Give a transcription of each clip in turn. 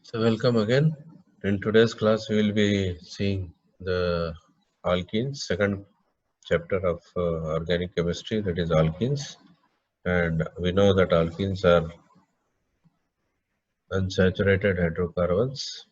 So welcome again. In today's class, we will be seeing the alkenes, second chapter of organic chemistry, that is alkenes. And we know that alkenes are unsaturated hydrocarbons.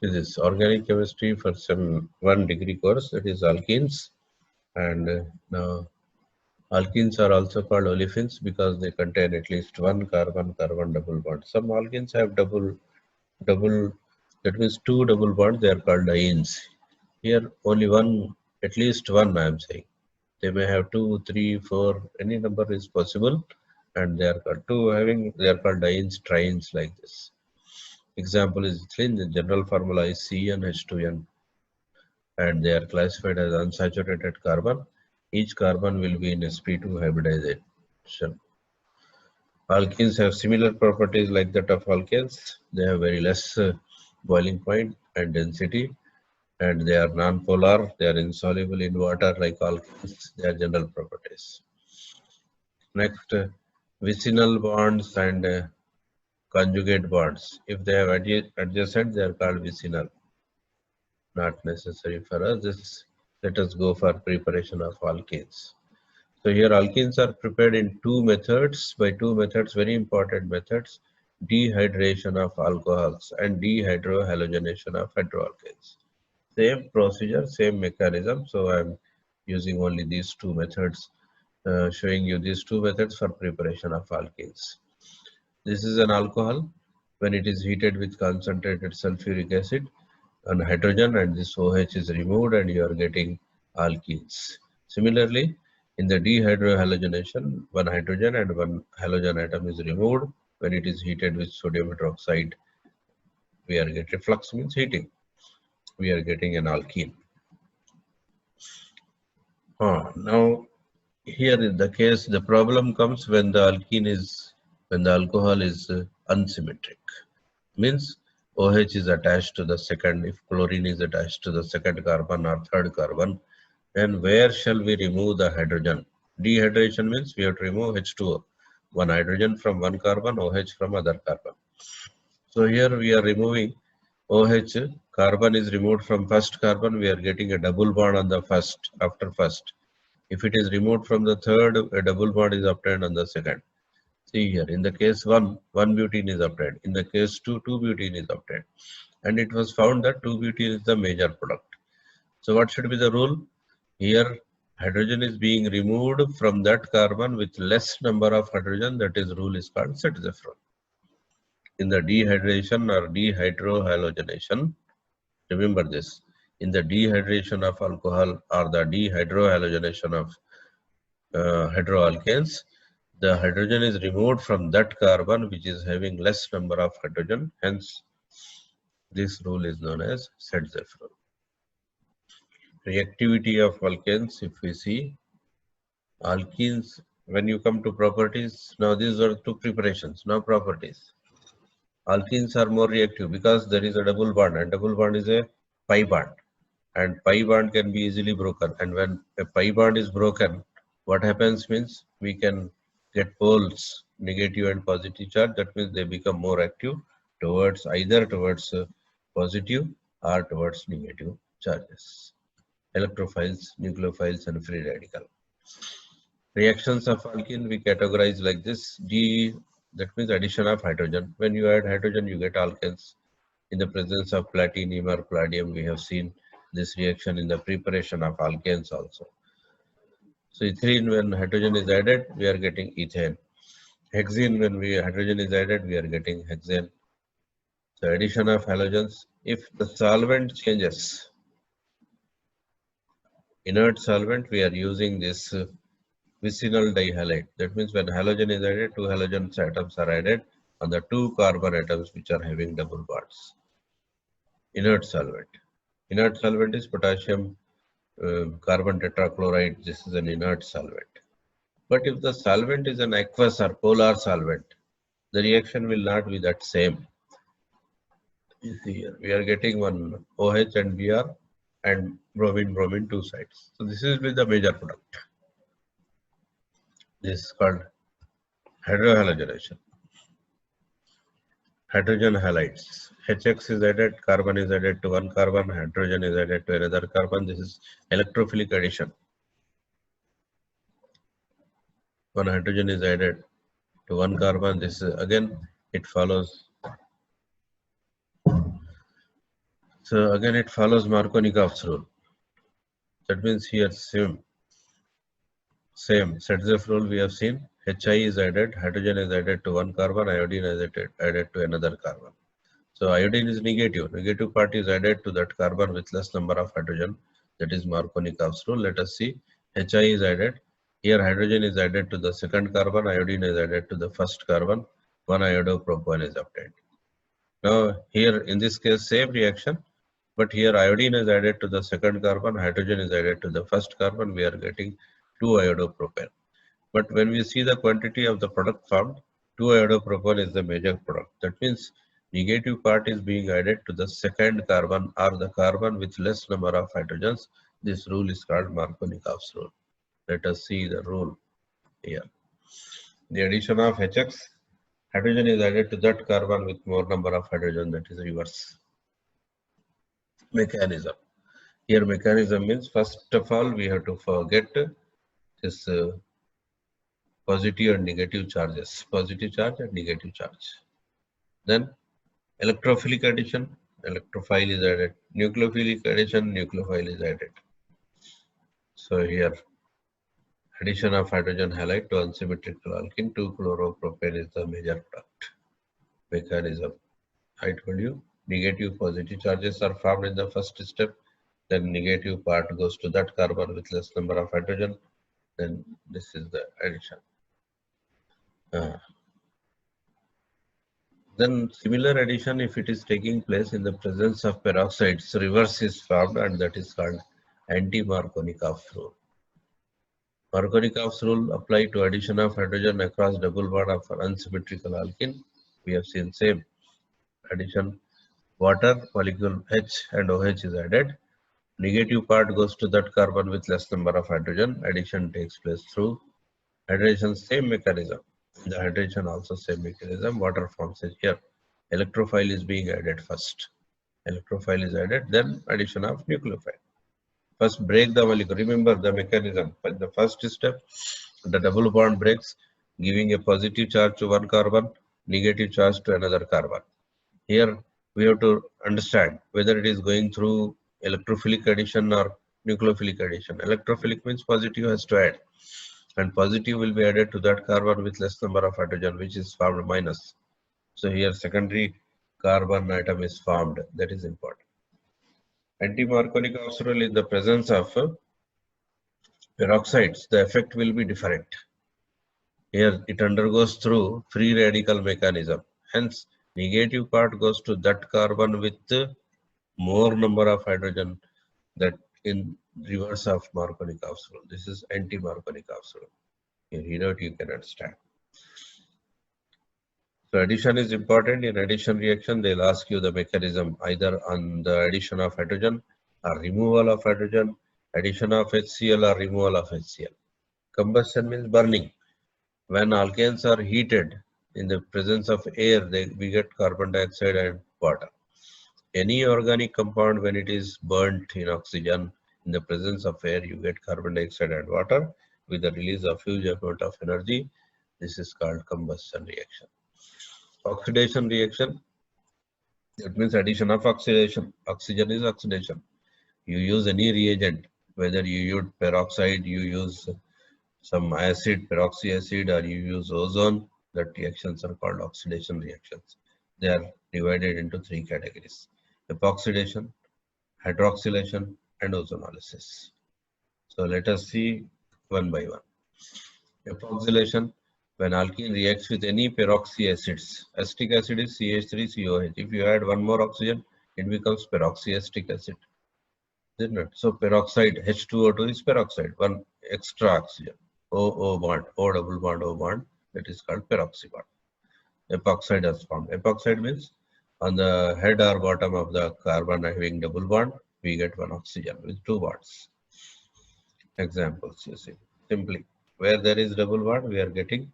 This is organic chemistry for some 1 degree course, that is alkenes. And now alkenes are also called olefins because they contain at least one carbon-carbon double bond. Some alkenes have double, that means two double bonds, they are called dienes. Here only one, at least one I am saying. They may have 2, 3, 4, any number is possible, and they are called they are called dienes, trienes like this. Example is ethylene, the general formula is CnH2n, and they are classified as unsaturated carbon. Each carbon will be in sp2 hybridization. Alkenes have similar properties like that of alkanes. They have very less boiling point and density, and they are non-polar, they are insoluble in water like alkenes, they are general properties. Next, vicinal bonds and conjugate bonds. If they have adjacent, they are called vicinal. Not necessary for us. Let us go for preparation of alkenes. So here alkenes are prepared in two methods, by two methods, very important methods, dehydration of alcohols and dehydrohalogenation of hydroalkanes. Same procedure, same mechanism. So I'm using only these two methods, showing you these two methods for preparation of alkenes. This is an alcohol. When it is heated with concentrated sulfuric acid and hydrogen, and this OH is removed, and you are getting alkenes. Similarly, in the dehydrohalogenation, one hydrogen and one halogen atom is removed. When it is heated with sodium hydroxide, we are getting reflux, means heating. We are getting an alkene. Now, here in the case, the problem comes when the alcohol is unsymmetric. Means OH is attached to the second, if chlorine is attached to the second carbon or third carbon, then where shall we remove the hydrogen? Dehydration means we have to remove H2O, one hydrogen from one carbon, OH from other carbon. So here we are removing OH, carbon is removed from first carbon, we are getting a double bond on the first, after first. If it is removed from the third, a double bond is obtained on the second. See here, in the case 1, 1 butene is obtained. In the case 2, 2 butene is obtained. And it was found that 2 butene is the major product. So what should be the rule? Here, hydrogen is being removed from that carbon with less number of hydrogen. That is, rule is called Setzeff rule. In the dehydration or dehydrohalogenation, remember this. In the dehydration of alcohol or the dehydrohalogenation of hydroalkanes, the hydrogen is removed from that carbon which is having less number of hydrogen. Hence, this rule is known as Setzeff rule. Reactivity of alkanes, if we see, alkenes, when you come to properties, now these are two preparations, now properties. Alkenes are more reactive because there is a double bond, and double bond is a pi bond, and pi bond can be easily broken. And when a pi bond is broken, what happens means we can get poles, negative and positive charge. That means they become more active towards either towards positive or towards negative charges. Electrophiles, nucleophiles, and free radical. Reactions of alkene we categorize like this. That means addition of hydrogen. When you add hydrogen, you get alkenes. In the presence of platinum or palladium, we have seen this reaction in the preparation of alkanes also. So ethylene, when hydrogen is added, we are getting ethane. Hexene, when hydrogen is added, we are getting hexane. So addition of halogens. If the solvent changes, inert solvent, we are using this vicinal dihalide. That means when halogen is added, two halogen atoms are added on the two carbon atoms which are having double bonds. Inert solvent. Inert solvent is potassium carbon tetrachloride, this is an inert solvent. But if the solvent is an aqueous or polar solvent, the reaction will not be that same. You see here, we are getting one OH and Br and bromine, two sides. So this is with the major product. This is called hydrohalogenation. Hydrogen halides. HX is added, carbon is added to one carbon, hydrogen is added to another carbon. This is electrophilic addition. One hydrogen is added to one carbon. This is again, it follows. So again, it follows Markovnikov's rule. That means here same Sedgwick rule we have seen. Hi is added, hydrogen is added to one carbon, iodine is added to another carbon. So iodine is negative. Negative part is added to that carbon with less number of hydrogen. That is Markovnikov's rule. Let us see. Hi is added. Here hydrogen is added to the second carbon, iodine is added to the first carbon. One iodo-propane is obtained. Now here in this case same reaction, but here iodine is added to the second carbon, hydrogen is added to the first carbon. We are getting 2 iodo-propane. But when we see the quantity of the product formed, 2 iodo-propane is the major product. That means negative part is being added to the second carbon or the carbon with less number of hydrogens. This rule is called Markovnikov's rule. Let us see the rule here. The addition of HX, hydrogen is added to that carbon with more number of hydrogen, that is reverse. Mechanism. Here mechanism means first of all we have to forget this positive and negative charges, positive charge and negative charge. Then electrophilic addition, electrophile is added. Nucleophilic addition, nucleophile is added. So here addition of hydrogen halide to unsymmetrical alkene, 2-chloropropane is the major product. Mechanism. I told you negative positive charges are formed in the first step. Then negative part goes to that carbon with less number of hydrogen. Then this is the addition. Then similar addition, if it is taking place in the presence of peroxides, reverse is formed and that is called anti-Markovnikov rule. Markovnikov's rule apply to addition of hydrogen across double bond of unsymmetrical alkene. We have seen same addition, water, molecule H and OH is added. Negative part goes to that carbon with less number of hydrogen. Addition takes place through hydration, same mechanism. The hydration also same mechanism. Water forms it here. Electrophile is being added first. Electrophile is added, then addition of nucleophile. First break the molecule. Remember the mechanism. But the first step, the double bond breaks, giving a positive charge to one carbon, negative charge to another carbon. Here we have to understand whether it is going through electrophilic addition or nucleophilic addition. Electrophilic means positive has to add, and positive will be added to that carbon with less number of hydrogen, which is formed minus. So here secondary carbon atom is formed. That is important. Anti-Markovnikov's rule in the presence of peroxides, the effect will be different. Here it undergoes through free radical mechanism. Hence, negative part goes to that carbon with more number of hydrogen, that in reverse of Markovnikov's rule. This is anti-Markovnikov's rule. Here you can understand. So addition is important. In addition reaction, they'll ask you the mechanism either on the addition of hydrogen or removal of hydrogen, addition of HCl or removal of HCl. Combustion means burning. When alkanes are heated in the presence of air, we get carbon dioxide and water. Any organic compound, when it is burnt in oxygen, in the presence of air, you get carbon dioxide and water with the release of huge amount of energy. This is called combustion reaction. Oxidation reaction, that means addition of oxidation. Oxygen is oxidation. You use any reagent, whether you use peroxide, you use some acid, peroxyacid, or you use ozone, that reactions are called oxidation reactions. They are divided into 3 categories: epoxidation, hydroxylation, and ozonolysis. So let us see one by one. Epoxidation, when alkene reacts with any peroxyacids. Acetic acid is CH3COH. If you add one more oxygen, it becomes peroxyacetic acid. Isn't it? So peroxide H2O2 is peroxide, one extra oxygen. O bond, O double bond, O bond, that is called peroxy bond. Epoxide has formed. Epoxide means on the head or bottom of the carbon having double bond, we get one oxygen with two bonds. Examples, you see. Simply, where there is double bond, we are getting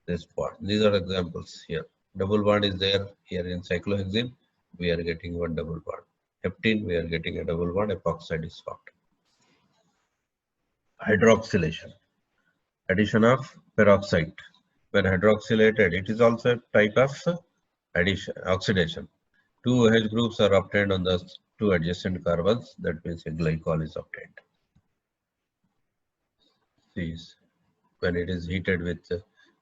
this bond. These are examples here. Double bond is there here in cyclohexene. We are getting one double bond. Heptene, we are getting a double bond. Epoxide is formed. Hydroxylation. Addition of peroxide. When hydroxylated, it is also a type of addition, oxidation. Two OH groups are obtained on the two adjacent carbons. That means a glycol is obtained. These, when it is heated with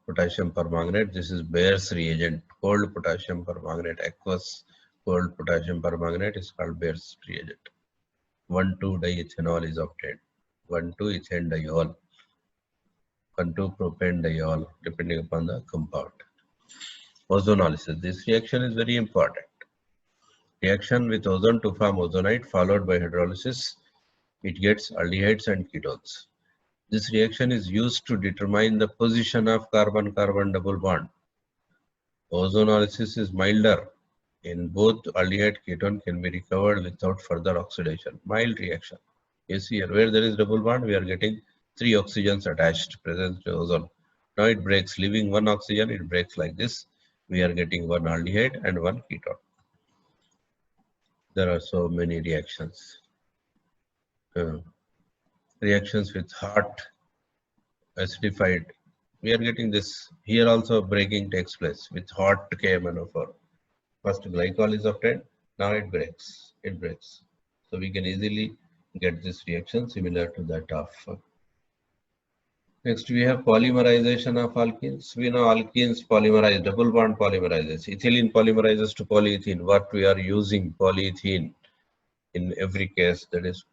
potassium permanganate, this is Bayer's reagent. Cold potassium permanganate, aqueous cold potassium permanganate is called Bayer's reagent. 1,2-diethanol is obtained. 1,2-ethanediol. 1,2-propanediol, depending upon the compound. Ozonolysis. This reaction is very important. Reaction with ozone to form ozonite followed by hydrolysis. It gets aldehydes and ketones. This reaction is used to determine the position of carbon-carbon double bond. Ozonolysis is milder. In both aldehyde ketone can be recovered without further oxidation. Mild reaction. You see here, where there is double bond, we are getting 3 oxygens attached present to ozone. Now it breaks, leaving 1 oxygen, it breaks like this. We are getting 1 aldehyde and 1 ketone. There are so many reactions. Reactions with hot acidified. We are getting this. Here also breaking takes place with hot KMNO4. First glycol is obtained. Now it breaks. It breaks. So we can easily get this reaction similar to that of. Next we have polymerization of alkenes. We know alkenes polymerize, double bond polymerizes. Ethylene polymerizes to polyethylene. What we are using polyethylene in every case, that is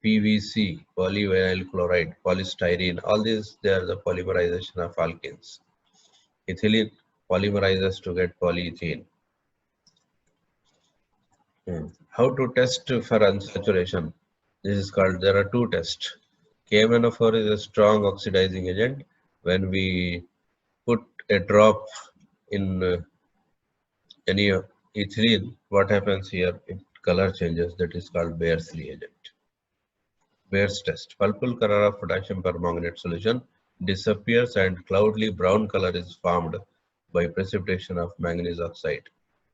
PVC, polyvinyl chloride, polystyrene, all these, they are the polymerization of alkenes. Ethylene polymerizes to get polyethylene. How to test for unsaturation? This is called, there are 2 tests. KMNO4 is a strong oxidizing agent. When we put a drop in any ethylene, what happens here? It color changes. That is called Bayer's reagent. Bayer's test. Purple color of potassium permanganate solution disappears and cloudly brown color is formed by precipitation of manganese oxide.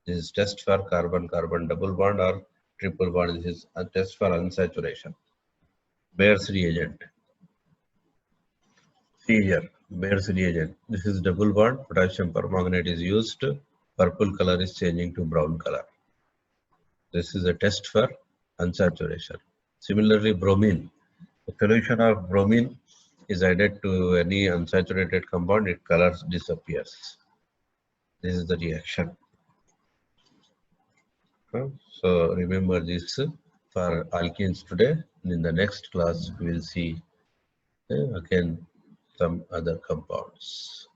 This is test for carbon-carbon double bond or triple bond. This is a test for unsaturation. Bayer's reagent. See here, Bayer's reagent. This is double bond. Potassium permanganate is used. Purple color is changing to brown color. This is a test for unsaturation. Similarly, bromine. The solution of bromine is added to any unsaturated compound, its color disappears. This is the reaction. So remember this for alkenes today. In the next class, we will see again some other compounds.